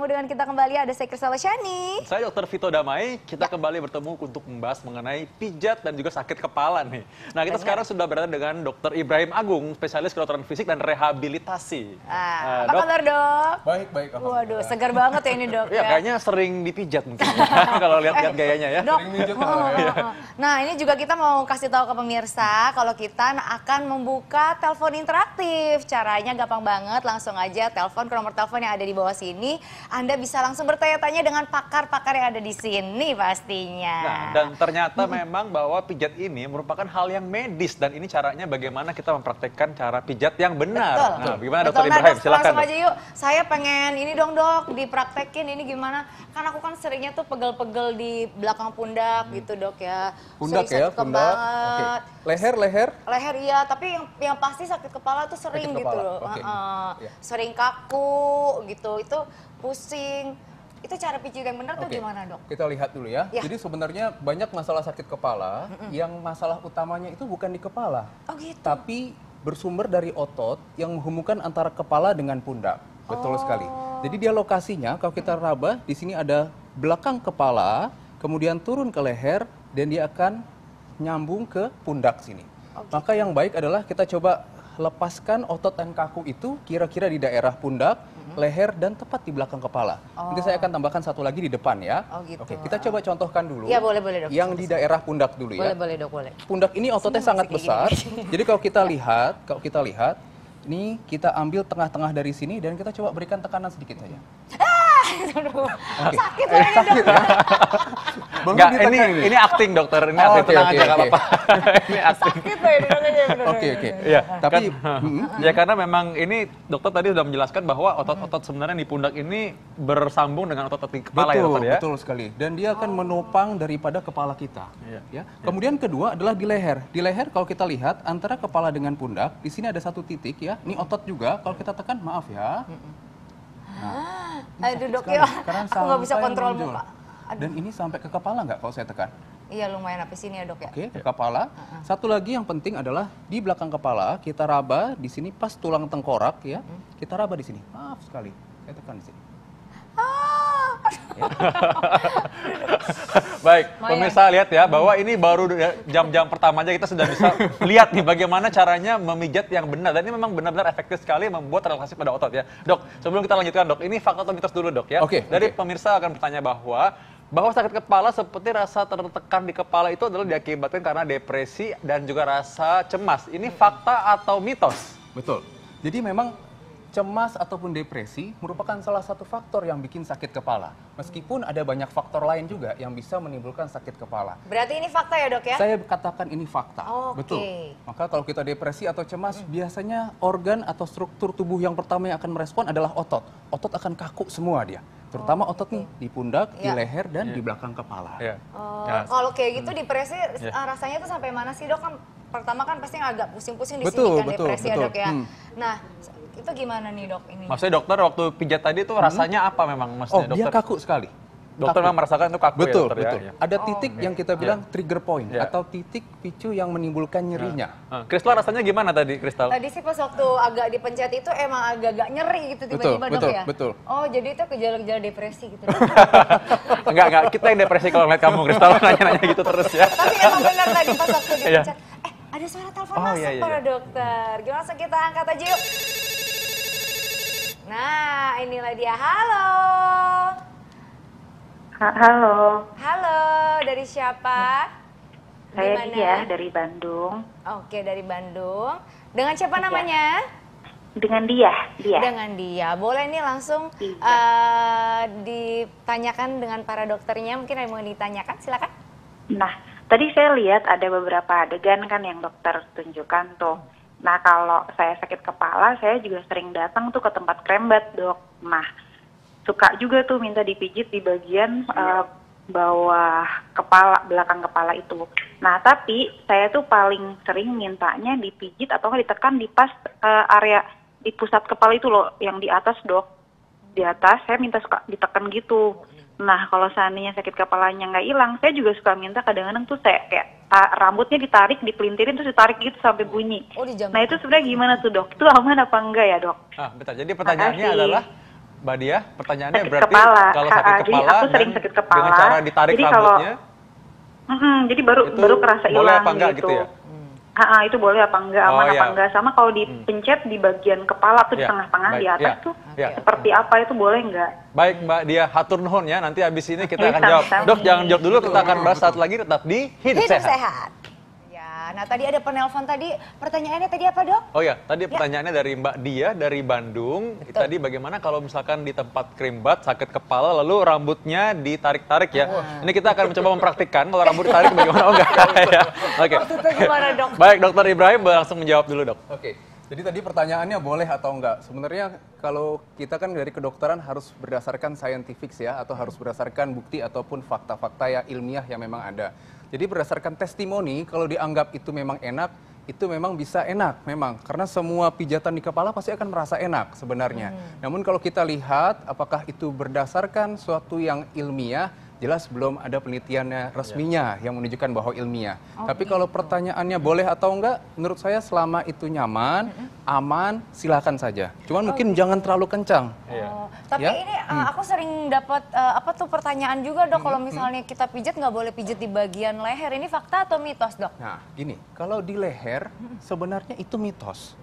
bertemu dengan kita kembali, ada saya Kristal Shani. Saya Dr. Vito Damai, kita kembali bertemu untuk membahas mengenai pijat dan juga sakit kepala nih. Nah, kita sekarang sudah berada dengan Dr. Ibrahim Agung, spesialis kedokteran fisik dan rehabilitasi. Apa kabar, Dok? Baik. Waduh, segar banget ya ini, Dok. Ya, kayaknya sering dipijat mungkin kalau lihat-lihat gayanya ya. Dok, nah ini juga kita mau kasih tahu ke pemirsa kalau kita akan membuka telepon interaktif. Caranya gampang banget, langsung aja telepon ke nomor telepon yang ada di bawah sini. Anda bisa langsung bertanya-tanya dengan pakar-pakar yang ada di sini pastinya. Nah, dan ternyata memang bahwa pijat ini merupakan hal yang medis dan ini caranya bagaimana kita mempraktekkan cara pijat yang benar. Betul. Nah, gimana Betul. Dr. Ibrahim? Silakan. Langsung aja yuk. Saya pengen ini dong, Dok, dipraktekin ini gimana? Kan aku kan seringnya tuh pegel-pegel di belakang pundak gitu, Dok ya. Pundak sering ya, sakit pundak. banget. Leher. Leher iya, tapi yang pasti sakit kepala tuh sering Sakit gitu kepala, loh. oke. Iya. Sering kaku gitu, itu pusing. Itu cara pijit yang benar tuh Oke. gimana, Dok? Kita lihat dulu ya. Ya. Jadi sebenarnya banyak masalah sakit kepala yang masalah utamanya itu bukan di kepala. Oh gitu. Tapi bersumber dari otot yang menghubungkan antara kepala dengan pundak. Betul sekali. Jadi dia lokasinya kalau kita raba di sini ada belakang kepala, kemudian turun ke leher dan dia akan nyambung ke pundak sini. Maka yang baik adalah kita coba lepaskan otot yang kaku itu kira-kira di daerah pundak, leher, dan tepat di belakang kepala. Nanti saya akan tambahkan satu lagi di depan ya. Oh, gitu. Oke, kita coba contohkan dulu. Iya, boleh, Dok. Yang di daerah pundak dulu ya. Boleh, Dok, boleh. Pundak ini ototnya sangat masih kayak besar. Jadi kalau kita lihat, ini kita ambil tengah-tengah dari sini dan kita coba berikan tekanan sedikit saja. Sakit loh ini, Dok. Ya? Enggak, ini acting dokter, ini Oh, acting, oke, tenang oke, aja, nggak oke. apa-apa. Ini acting. Sakit loh ini, Dok. Oke. Iya, Tapi ya karena memang ini dokter tadi sudah menjelaskan bahwa otot-otot sebenarnya di pundak ini bersambung dengan otot di kepala ya dokter ya. Betul sekali. Dan dia akan menopang daripada kepala kita. Iya. Ya. Kemudian kedua adalah di leher. Di leher kalau kita lihat antara kepala dengan pundak, di sini ada satu titik ya. Ini otot juga. Kalau kita tekan, maaf ya. Aduh, Dok, Sekali. ya. Karena Aku nggak bisa sampai kontrol menonjol. muka. Dan ini sampai ke kepala nggak kalau saya tekan? Iya, lumayan sampai sini ya, Dok ya. Oke, ke kepala. Satu lagi yang penting adalah di belakang kepala kita raba di sini pas tulang tengkorak ya. Kita raba di sini. Maaf sekali. Saya tekan di sini. Baik, pemirsa lihat ya bahwa ini baru jam-jam pertama aja kita sudah bisa lihat nih bagaimana caranya memijat yang benar dan ini memang benar-benar efektif sekali membuat relaksasi pada otot ya. Dok, sebelum kita lanjutkan Dok, ini fakta atau mitos dulu Dok ya. Dari pemirsa akan bertanya bahwa sakit kepala seperti rasa tertekan di kepala itu adalah diakibatkan karena depresi dan juga rasa cemas. Ini fakta atau mitos? Betul. Jadi memang cemas ataupun depresi merupakan salah satu faktor yang bikin sakit kepala. Meskipun ada banyak faktor lain juga yang bisa menimbulkan sakit kepala. Berarti ini fakta ya, Dok ya? Saya katakan ini fakta. Oke. Betul. Maka kalau kita depresi atau cemas, biasanya organ atau struktur tubuh yang pertama yang akan merespon adalah otot. Otot akan kaku semua dia. Terutama otot nih di pundak, di leher, dan di belakang kepala. Ya. Kalau kayak gitu depresi rasanya tuh sampai mana sih, Dok? Kan pertama kan pasti agak pusing-pusing di sini Betul, kan depresi ya, Dok ya. Nah, itu gimana nih, Dok ini? Maksudnya dokter waktu pijat tadi itu rasanya apa memang maksudnya Dia dokter? kaku sekali. Dokter memang merasakan itu kaku Betul, ya dokter betul. ya. Ada titik yang kita bilang trigger point atau titik picu yang menimbulkan nyerinya. Kristal rasanya gimana tadi, Kristal? Tadi sih pas waktu agak dipencet itu emang agak-agak nyeri gitu tiba-tiba, Dok ya? Betul. Oh, jadi itu gejala-gejala depresi gitu. Enggak, kita yang depresi kalau ngeliat kamu, Kristal nanya-nanya gitu terus ya. Tapi emang benar tadi pas waktu dipencet. Ada suara telepon masuk para dokter. Gimana langsung kita angkat aja yuk. Nah, inilah dia. Halo. Halo. Halo, dari siapa? Saya Dia dari Bandung. Oke, dari Bandung. Dengan siapa namanya? Dengan Dia. Dengan Dia. Boleh nih langsung ditanyakan dengan para dokternya. Mungkin ada yang mau ditanyakan, silakan. Nah, tadi saya lihat ada beberapa adegan kan yang dokter tunjukkan tuh. Nah, kalau saya sakit kepala, saya juga sering datang tuh ke tempat krembat, Dok. Nah, suka juga tuh minta dipijit di bagian bawah kepala, belakang kepala itu. Nah, tapi saya tuh paling sering mintanya dipijit atau ditekan di pas area di pusat kepala itu loh, yang di atas, Dok. Di atas saya minta suka ditekan gitu. Nah, kalau seandainya sakit kepalanya nggak hilang, saya juga suka minta kadang-kadang tuh saya kayak rambutnya ditarik, dipelintirin terus ditarik gitu sampai bunyi. Oh, nah, itu sebenarnya gimana tuh, Dok? Itu aman apa enggak ya, Dok? Bentar. Jadi pertanyaannya adalah Mbak Dia, pertanyaannya sakit berarti kepala. kalau sakit Jadi kepala aku sering dan sakit kepala. dengan cara ditarik Jadi kalau- rambutnya, jadi baru kerasa boleh hilang apa enggak gitu. gitu ya? Itu boleh apa enggak, Oh, aman iya. apa enggak. Sama kalau dipencet di bagian kepala tuh di Iya, tengah-tengah di baik, atas iya, tuh iya. seperti apa itu boleh enggak? Baik Mbak Dia, hatur nuhun ya. Nanti habis ini kita Oke, akan jawab. sama-sama. Dok, jangan jawab dulu, kita akan bahas saat lagi tetap di Hidup Hidup Sehat. sehat. Ya, nah tadi ada penelpon tadi, pertanyaannya tadi apa dok? Oh ya, tadi pertanyaannya dari Mbak Dia dari Bandung. Tadi bagaimana kalau misalkan di tempat krimbat sakit kepala lalu rambutnya ditarik-tarik ya. Ini kita akan mencoba mempraktikkan kalau rambut ditarik bagaimana. Oh enggak ya. Oke. Maksudnya gimana dok? Baik, Dokter Ibrahim langsung menjawab dulu, Dok. Oke, jadi tadi pertanyaannya boleh atau enggak? Sebenarnya kalau kita kan dari kedokteran harus berdasarkan scientific ya, atau harus berdasarkan bukti ataupun fakta-fakta ya ilmiah yang memang ada. Jadi berdasarkan testimoni, kalau dianggap itu memang enak, itu memang bisa enak memang. Karena semua pijatan di kepala pasti akan merasa enak sebenarnya. Namun kalau kita lihat apakah itu berdasarkan suatu yang ilmiah, jelas belum ada penelitiannya resminya yang menunjukkan bahwa ilmiah. Tapi kalau pertanyaannya boleh atau enggak, menurut saya selama itu nyaman, aman, silakan saja. Cuman mungkin jangan terlalu kencang. Oh, tapi Ya? ini aku sering dapat apa tuh pertanyaan juga dok, kalau misalnya kita pijat nggak boleh pijat di bagian leher, ini fakta atau mitos dok? Nah, gini, kalau di leher sebenarnya itu mitos.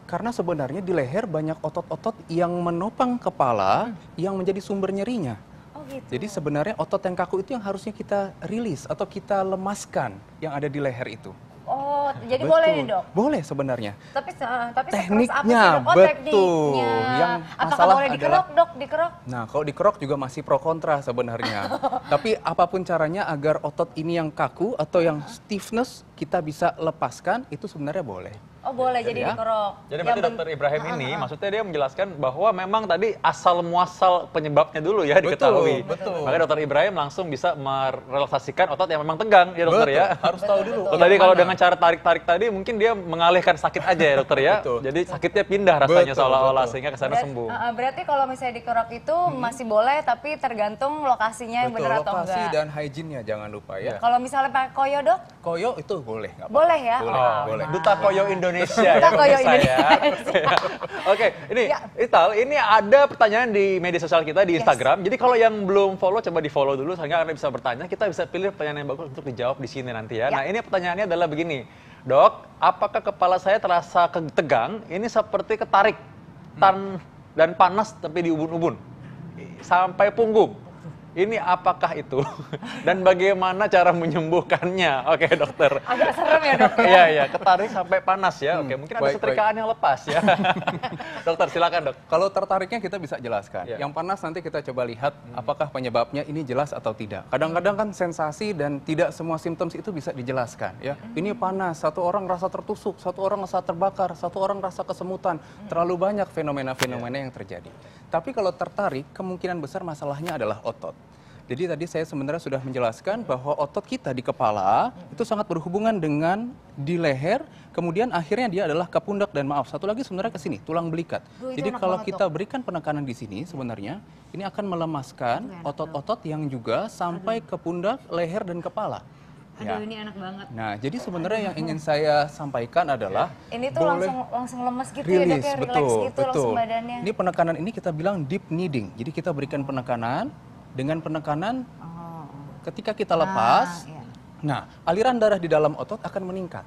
Karena sebenarnya di leher banyak otot-otot yang menopang kepala yang menjadi sumber nyerinya. Oh gitu. Jadi sebenarnya otot yang kaku itu yang harusnya kita rilis atau kita lemaskan yang ada di leher itu. Oh, jadi boleh nih dok? Boleh sebenarnya. Tapi sekeras apa sih Tekniknya, dok? Oh, betul. tekniknya. Yang Apakah masalah boleh dikerok dok? Dikerok? Nah, kalau dikerok juga masih pro kontra sebenarnya. Tapi apapun caranya agar otot ini yang kaku atau yang stiffness kita bisa lepaskan, itu sebenarnya boleh. Oh boleh jadi ya. dikerok. Jadi Yang berarti Dokter Ibrahim ini maksudnya dia menjelaskan bahwa memang tadi asal muasal penyebabnya dulu ya diketahui. betul. Makanya Dokter Ibrahim langsung bisa merelaksasikan otot yang memang tegang ya dokter Betul, ya. harus tahu dulu. Kalau tadi kalau dengan cara tarik-tarik tadi mungkin dia mengalihkan sakit aja ya dokter ya. Betul. Jadi sakitnya pindah rasanya Betul, seolah-olah betul. sehingga kesana sembuh. Berarti kalau misalnya dikerok itu masih boleh, tapi tergantung lokasinya yang Betul, benar atau lokasi enggak. dan hygiene-nya jangan lupa ya. Kalau misalnya pakai koyo dok? Koyo itu boleh, nggak apa-apa. Boleh ya? Boleh, Oh, boleh. Duta Koyo Indonesia Duta ya Koyo pemirsa ya. Indonesia. Oke, ini Ya. Ital, ini ada pertanyaan di media sosial kita di Instagram. Jadi kalau yang belum follow coba di-follow dulu sehingga Anda bisa bertanya, kita bisa pilih pertanyaan yang bagus untuk dijawab di sini nanti ya. Nah, ini pertanyaannya adalah begini. Dok, apakah kepala saya terasa tegang? Ini seperti ketarik dan panas tapi di ubun-ubun sampai punggung. Ini apakah itu? Dan bagaimana cara menyembuhkannya? Oke, dokter. Agak serem ya dok? Iya, iya, ketarik sampai panas ya. Oke, mungkin ada baik, setrikaan yang lepas ya. Dokter, silakan dok. Kalau tertariknya kita bisa jelaskan. Ya. Yang panas nanti kita coba lihat apakah penyebabnya ini jelas atau tidak. Kadang-kadang kan sensasi dan tidak semua simptoms itu bisa dijelaskan ya. Ini panas, satu orang rasa tertusuk, satu orang rasa terbakar, satu orang rasa kesemutan. Terlalu banyak fenomena-fenomena yang terjadi. Tapi kalau tertarik, kemungkinan besar masalahnya adalah otot. Jadi tadi saya sebenarnya sudah menjelaskan bahwa otot kita di kepala itu sangat berhubungan dengan di leher, kemudian akhirnya dia adalah ke pundak dan maaf, satu lagi sebenarnya ke sini, tulang belikat. Duh, itu Jadi enak kalau banget, kita berikan penekanan di sini sebenarnya, ini akan melemaskan otot-otot yang juga sampai ke pundak, leher, dan kepala. Ya. Aduh ini enak banget. Nah, jadi sebenarnya yang ingin saya sampaikan adalah Ini tuh boleh langsung lemes gitu ya dok rilis, ya, relax betul, gitu langsung betul. badannya. Ini penekanan ini kita bilang deep kneading. Jadi kita berikan penekanan, dengan penekanan ketika kita lepas, iya. nah aliran darah di dalam otot akan meningkat.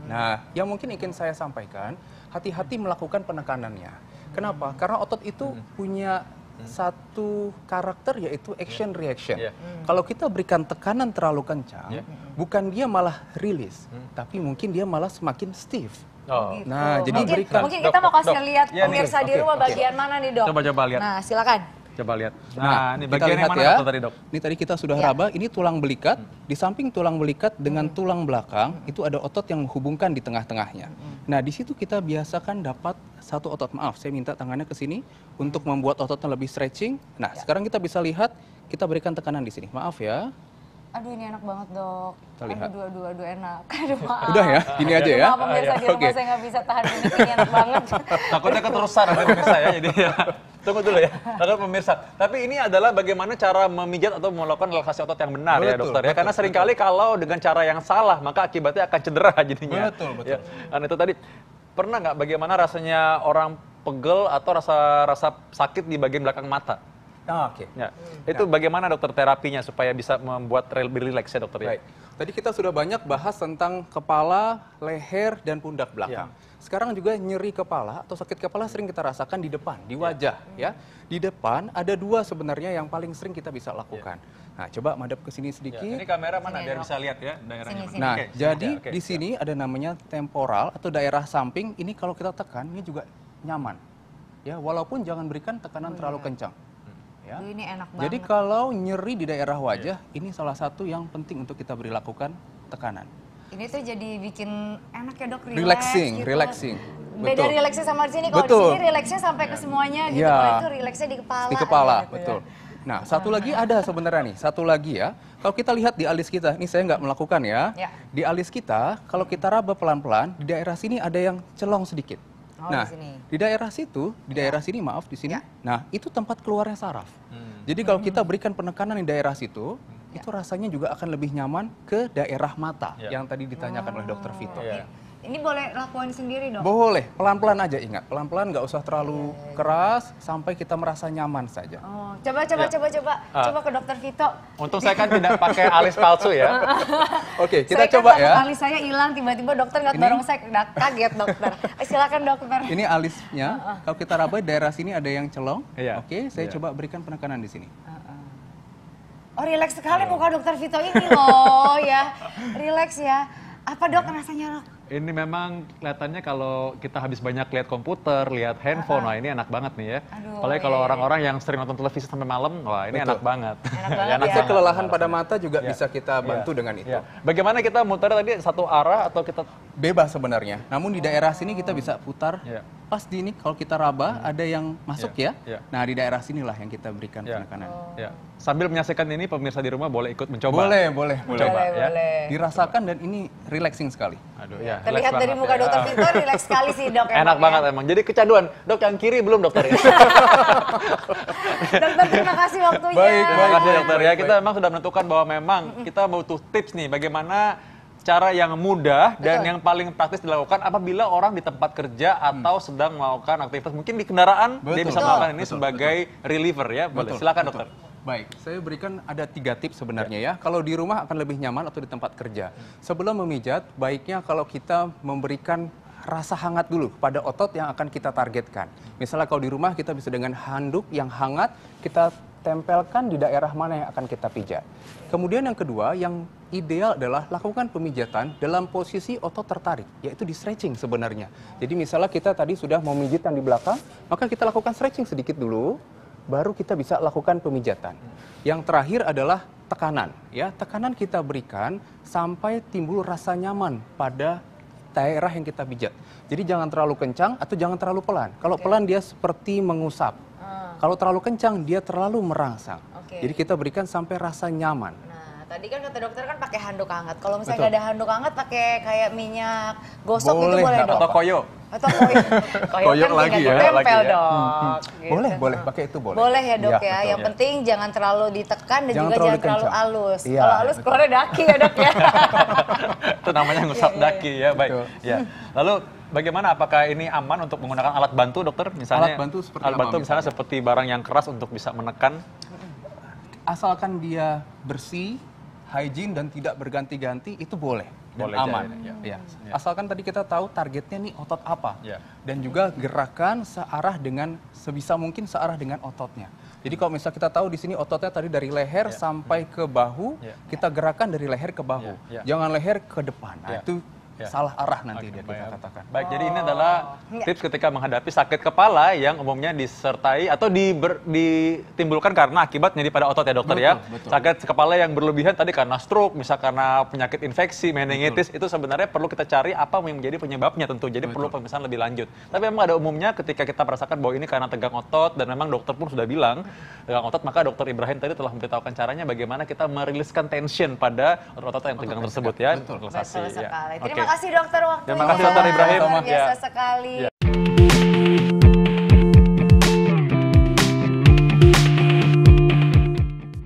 Nah, yang mungkin ingin saya sampaikan, hati-hati melakukan penekanannya. Kenapa? Karena otot itu punya satu karakter yaitu action reaction. Iya. Kalau kita berikan tekanan terlalu kencang, bukan dia malah rilis, tapi mungkin dia malah semakin stiff. Oh. Nah, jadi mungkin, berikan. mungkin kita mau kasih Dok, lihat iya nih. pemirsa di Oke, rumah oke. bagian mana nih dok? Coba lihat. Nah silakan. Coba lihat. Nah, ini kita bagian yang lihat mana ya. dokter tadi dok? Ini tadi kita sudah raba, ini tulang belikat. Di samping tulang belikat dengan tulang belakang, itu ada otot yang menghubungkan di tengah-tengahnya. Nah, di situ kita biasakan dapat satu otot. Maaf, saya minta tangannya ke sini untuk membuat ototnya lebih stretching. Nah, sekarang kita bisa lihat, kita berikan tekanan di sini. Maaf ya. Aduh ini enak banget dok. Kita lihat. Aduh enak. Aduh maaf. Udah ya, gini aja ya. Maaf pemirsa di rumah Oke. saya nggak bisa tahan ini enak banget. Takutnya keterusan nanti pemirsa ya. Jadi ya. Tunggu dulu ya, takut pemirsa. Tapi ini adalah bagaimana cara memijat atau melakukan relaksasi otot yang benar ya Betul, dokter ya. betul, Karena seringkali kalau dengan cara yang salah maka akibatnya akan cedera jadinya. Betul, betul. Ya. Dan itu tadi pernah nggak bagaimana rasanya orang pegel atau rasa sakit di bagian belakang mata. Oke. Ya. Itu bagaimana dokter terapinya supaya bisa membuat lebih rileks ya dokter ya? Baik. Tadi kita sudah banyak bahas tentang kepala, leher, dan pundak belakang. Sekarang juga nyeri kepala atau sakit kepala sering kita rasakan di depan, di wajah. Ya. Di depan ada dua sebenarnya yang paling sering kita bisa lakukan. Nah, coba madep ke sini sedikit. Ini kamera mana Sini, biar Dok. bisa lihat ya daerahnya. Sini, mana. Nah, Oke, jadi oke, di sini ada namanya temporal atau daerah samping. Ini kalau kita tekan, ini juga nyaman. Ya, walaupun jangan berikan tekanan terlalu kencang. Ya. Aduh, ini enak banget. Jadi kalau nyeri di daerah wajah, ini salah satu yang penting untuk kita beri lakukan tekanan. Ini tuh jadi bikin enak ya dok, Relaxing, gitu. relaxing. Beda Betul. relaxnya sama di sini, kalau di Betul. sini relaxnya sampai ke semuanya gitu, Iya. kalau itu relaxnya di kepala. Di kepala, gitu betul. ya. Nah, satu lagi ada sebenarnya nih, satu lagi ya. Kalau kita lihat di alis kita, ini saya nggak melakukan ya. Ya. Di alis kita, kalau kita raba pelan-pelan, di daerah sini ada yang celong sedikit. Oh, Nah, di sini. di daerah situ, di daerah sini, maaf, di sini. Ya. Nah, itu tempat keluarnya saraf. Jadi kalau kita berikan penekanan di daerah situ, itu rasanya juga akan lebih nyaman ke daerah mata Ya. yang tadi ditanyakan oleh Dokter Vito. Iya. Ini boleh lakuin sendiri dok? Boleh, pelan-pelan aja, ingat. Pelan-pelan, nggak usah terlalu keras sampai kita merasa nyaman saja. Oh, coba ke dokter Vito. Untung saya kan tidak pakai alis palsu ya. Oke, kita Saya coba kan ya. alis saya hilang, tiba-tiba dokter nggak Ini- dorong saya, kaget dokter. Silakan dokter. Ini alisnya, kalau kita raba daerah sini ada yang celong. Iya. Oke, saya Iya. coba berikan penekanan di sini. Oh, rileks sekali muka dokter Vito ini loh ya. Rileks ya. Apa dok rasanya dok? Ini memang kelihatannya kalau kita habis banyak lihat komputer, lihat handphone, wah ini enak banget nih ya. Aduh, Apalagi kalau iya. orang-orang yang sering nonton televisi sampai malam, wah ini Betul. enak banget. Enak banget Enak ya. Bisa kelelahan rasanya. pada mata juga Iya. bisa kita bantu Iya. dengan itu. Iya. Bagaimana kita muter tadi satu arah atau kita Bebas sebenarnya. Namun di daerah sini kita bisa putar. Iya. Pas di ini kalau kita raba ada yang masuk Iya. ya. Iya. Nah, di daerah sinilah yang kita berikan Iya. penekanan. ya sambil menyaksikan ini pemirsa di rumah boleh ikut mencoba. Boleh, boleh, boleh. Coba, Boleh, ya. boleh. Dirasakan dan ini relaxing sekali. Aduh ya. Terlihat relax dari banget muka ya. dokter Vito rileks sekali sih dok. Enak emang, banget ya. emang. Jadi kecanduan. Dok yang kiri belum dokter ya? Dokter terima kasih waktunya. Baik, Terima kasih dokter ya. baik, Kita memang sudah menentukan bahwa memang kita butuh tips nih bagaimana cara yang mudah dan Betul. yang paling praktis dilakukan apabila orang di tempat kerja atau sedang melakukan aktivitas mungkin di kendaraan dia Betul. bisa melakukan ini Betul. sebagai reliever ya. Boleh. Betul, Silakan betul. dokter. Baik, saya berikan ada 3 tips sebenarnya ya. Kalau di rumah akan lebih nyaman atau di tempat kerja. Sebelum memijat, baiknya kalau kita memberikan rasa hangat dulu pada otot yang akan kita targetkan. Misalnya kalau di rumah kita bisa dengan handuk yang hangat, kita tempelkan di daerah mana yang akan kita pijat. Kemudian yang kedua, yang ideal adalah lakukan pemijatan dalam posisi otot tertarik, yaitu di stretching sebenarnya. Jadi misalnya kita tadi sudah mau mijit yang di belakang, maka kita lakukan stretching sedikit dulu, baru kita bisa lakukan pemijatan. Yang terakhir adalah tekanan. Ya, tekanan kita berikan sampai timbul rasa nyaman pada daerah yang kita pijat. Jadi jangan terlalu kencang atau jangan terlalu pelan. Kalau pelan dia seperti mengusap. Kalau terlalu kencang dia terlalu merangsang. Oke. Jadi kita berikan sampai rasa nyaman. Nah, tadi kan kata dokter kan pakai handuk hangat. Kalau misalnya Betul. nggak ada handuk hangat, pakai kayak minyak gosok Boleh, gitu boleh nggak dok? Atau koyo. Atau koyo. Koyo kan lagi tinggal ya, ditempel lagi ya. dok. Gitu. Boleh, boleh pakai itu boleh. Boleh ya dok Iya, ya. betul. Yang penting jangan terlalu ditekan dan Jangan juga terlalu jangan terlalu kencang. halus. Iya, Kalau halus betul. keluarnya daki ya dok ya. Itu namanya ngusap daki ya, baik. Betul. Ya. Lalu bagaimana apakah ini aman untuk menggunakan alat bantu dokter? Misalnya Alat bantu seperti alat apa bantu misalnya misalnya? seperti barang yang keras untuk bisa menekan. Asalkan dia bersih, hygiene dan tidak berganti-ganti itu boleh. Dan Boleh aman. jadi, Ya. Asalkan tadi kita tahu targetnya nih otot apa. Ya. Dan juga gerakan searah dengan sebisa mungkin searah dengan ototnya. Jadi kalau misalnya kita tahu di sini ototnya tadi dari leher sampai ke bahu, Ya. kita gerakan dari leher ke bahu. Ya. Jangan leher ke depan. Nah, Ya. itu Ya. salah arah nanti Oke, dia baik. kita katakan. Baik, jadi ini adalah tips ketika menghadapi sakit kepala yang umumnya disertai atau ditimbulkan karena akibat nyeri pada otot ya dokter ya. Betul. Sakit kepala yang berlebihan tadi karena stroke, misal karena penyakit infeksi, meningitis, itu sebenarnya perlu kita cari apa yang menjadi penyebabnya tentu. Jadi perlu pemeriksaan lebih lanjut. Tapi memang ada umumnya ketika kita merasakan bahwa ini karena tegang otot dan memang dokter pun sudah bilang tegang otot, maka dokter Ibrahim tadi telah memberitahukan caranya bagaimana kita meriliskan tension pada otot yang tegang tersebut ya. Betul. Relaksasi, Betul ya. sekali. Oke. Terima kasih dokter waktunya. Terima kasih, Dokter Ibrahim. Luar biasa Ya. sekali. Ya.